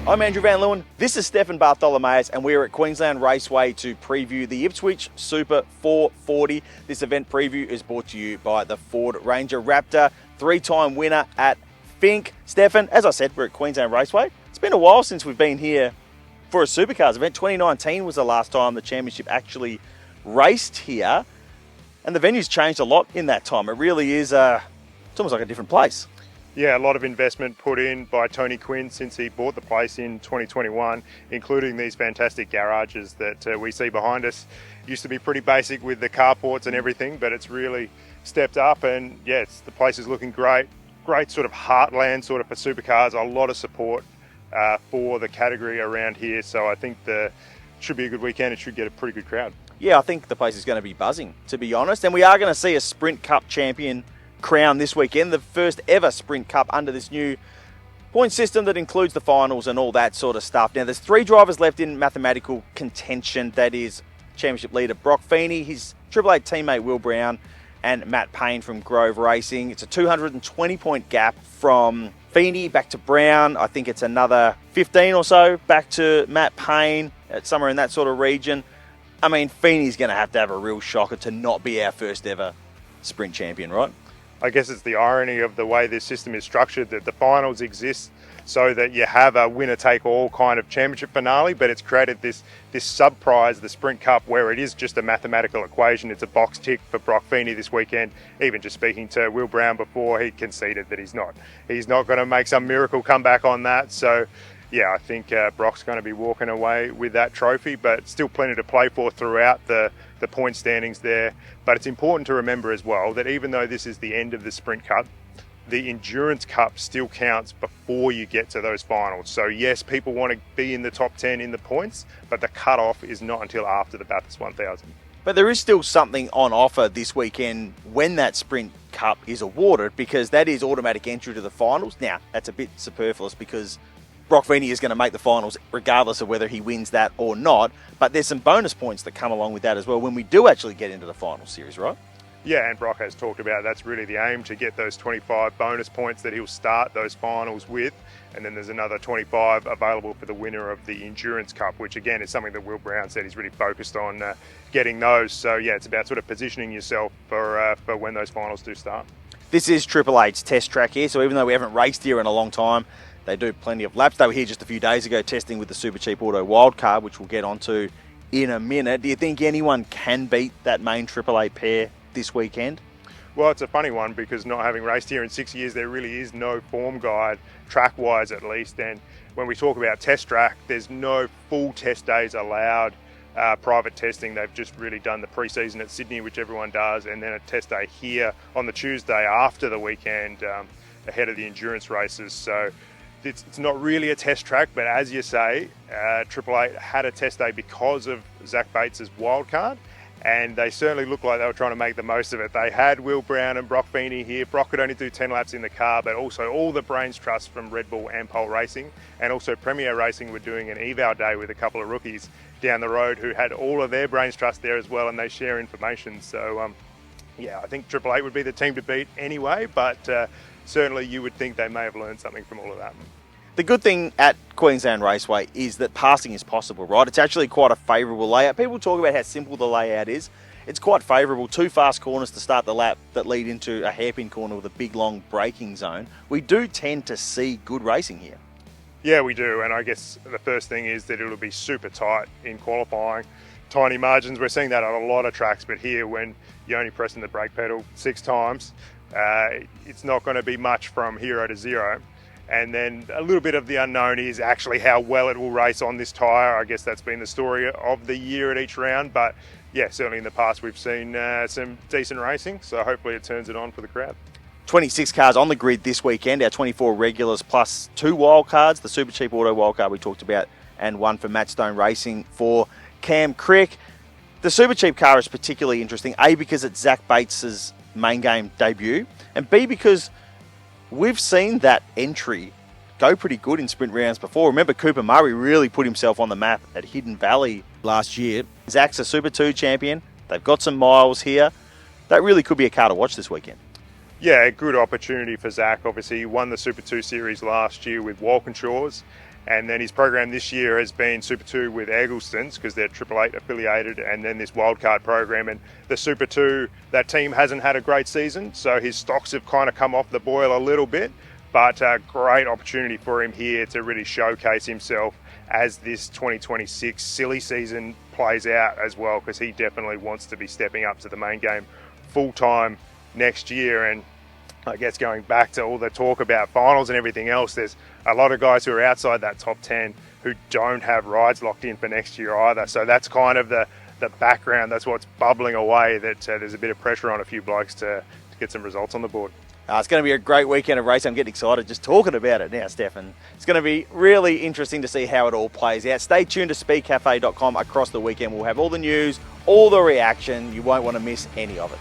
I'm Andrew Van Leeuwen, this is Stefan Bartholomaeus, and we're at Queensland Raceway to preview the Ipswich Super440. This event preview is brought to you by the Ford Ranger Raptor, three-time winner at Fink. Stefan, as I said, we're at Queensland Raceway. It's been a while since we've been here for a Supercars event. 2019 was the last time the championship actually raced here, and the venue's changed a lot in that time. It really is, it's almost like a different place. Yeah, a lot of investment put in by Tony Quinn since he bought the place in 2021, including these fantastic garages that we see behind us. Used to be pretty basic with the carports and everything, but it's really stepped up, and yeah, the place is looking great. Great sort of heartland sort of for supercars. A lot of support for the category around here, so I think it should be a good weekend. It should get a pretty good crowd. Yeah, I think the place is going to be buzzing, to be honest, and we are going to see a Sprint Cup champion crown this weekend, the first ever Sprint Cup under this new point system that includes the finals and all that sort of stuff. Now, there's three drivers left in mathematical contention. That is championship leader Brock Feeney, his Triple Eight teammate Will Brown, and Matt Payne from Grove Racing. It's a 220-point gap from Feeney back to Brown. I think it's another 15 or so back to Matt Payne, somewhere in that sort of region. I mean, Feeney's going to have a real shocker to not be our first ever sprint champion, right? I guess it's the irony of the way this system is structured, that the finals exist so that you have a winner-take-all kind of championship finale, but it's created this sub-prize, the Sprint Cup, where it is just a mathematical equation. It's a box tick for Brock Feeney this weekend. Even just speaking to Will Brown before, he conceded that he's not going to make some miracle comeback on that. So yeah, I think Brock's going to be walking away with that trophy, but still plenty to play for throughout the point standings there. But it's important to remember as well that even though this is the end of the Sprint Cup, the Endurance Cup still counts before you get to those finals. So yes, people want to be in the top 10 in the points, but the cutoff is not until after the Bathurst 1000. But there is still something on offer this weekend when that Sprint Cup is awarded, because that is automatic entry to the finals. Now, that's a bit superfluous because Brock Feeney is going to make the finals regardless of whether he wins that or not, but there's some bonus points that come along with that as well when we do actually get into the final series, right? Yeah, and Brock has talked about that's really the aim, to get those 25 bonus points that he'll start those finals with, and then there's another 25 available for the winner of the Endurance Cup, which again is something that Will Brown said he's really focused on getting those. So yeah, it's about sort of positioning yourself for when those finals do start. This is Triple Eight's test track here, so even though we haven't raced here in a long time, they do plenty of laps. They were here just a few days ago testing with the Super Cheap Auto Wildcard, which we'll get onto in a minute. Do you think anyone can beat that main Triple Eight pair this weekend? Well, it's a funny one because not having raced here in 6 years, there really is no form guide, track-wise at least. And when we talk about test track, there's no full test days allowed. Private testing, they've just really done the pre-season at Sydney, which everyone does, and then a test day here on the Tuesday after the weekend, ahead of the endurance races. So it's not really a test track, but as you say, Triple Eight had a test day because of Zach Bates's wildcard, and they certainly looked like they were trying to make the most of it. They had Will Brown and Brock Feeney here. Brock could only do 10 laps in the car, but also all the brains trust from Red Bull and Pole Racing, and also Premier Racing were doing an eval day with a couple of rookies down the road who had all of their brains trust there as well, and they share information. So yeah, I think Triple Eight would be the team to beat anyway, but certainly you would think they may have learned something from all of that. The good thing at Queensland Raceway is that passing is possible, right? It's actually quite a favourable layout. People talk about how simple the layout is. It's quite favourable. Two fast corners to start the lap that lead into a hairpin corner with a big, long braking zone. We do tend to see good racing here. Yeah, we do. And I guess the first thing is that it'll be super tight in qualifying. Tiny margins. We're seeing that on a lot of tracks, but here when you're only pressing the brake pedal 6 times, it's not going to be much from 0 to 0. And then a little bit of the unknown is actually how well it will race on this tyre. I guess that's been the story of the year at each round. But yeah, certainly in the past we've seen some decent racing. So hopefully it turns it on for the crowd. 26 cars on the grid this weekend. Our 24 regulars plus 2 wildcards. The Super Cheap Auto Wildcard we talked about, and one for Matt Stone Racing for Cam Crick. The Super Cheap car is particularly interesting, A, because it's Zach Bates's main game debut, and B, because we've seen that entry go pretty good in sprint rounds before. Remember, Cooper Murray really put himself on the map at Hidden Valley last year. Zach's a Super 2 champion. They've got some miles here. That really could be a car to watch this weekend. Yeah, a good opportunity for Zach. Obviously, he won the Super 2 Series last year with Walkinshaw's, And then his program this year has been Super 2 with Eggleston's because they're Triple 8 affiliated, and then this wildcard program. And the Super 2, that team hasn't had a great season, so his stocks have kind of come off the boil a little bit. But a great opportunity for him here to really showcase himself as this 2026 silly season plays out as well, because he definitely wants to be stepping up to the main game full-time next year. And I guess going back to all the talk about finals and everything else, there's a lot of guys who are outside that top 10 who don't have rides locked in for next year either. So that's kind of the background. That's what's bubbling away, that there's a bit of pressure on a few blokes to get some results on the board. It's going to be a great weekend of racing. I'm getting excited just talking about it now, Stefan. It's going to be really interesting to see how it all plays out. Stay tuned to speedcafe.com across the weekend. We'll have all the news, all the reaction. You won't want to miss any of it.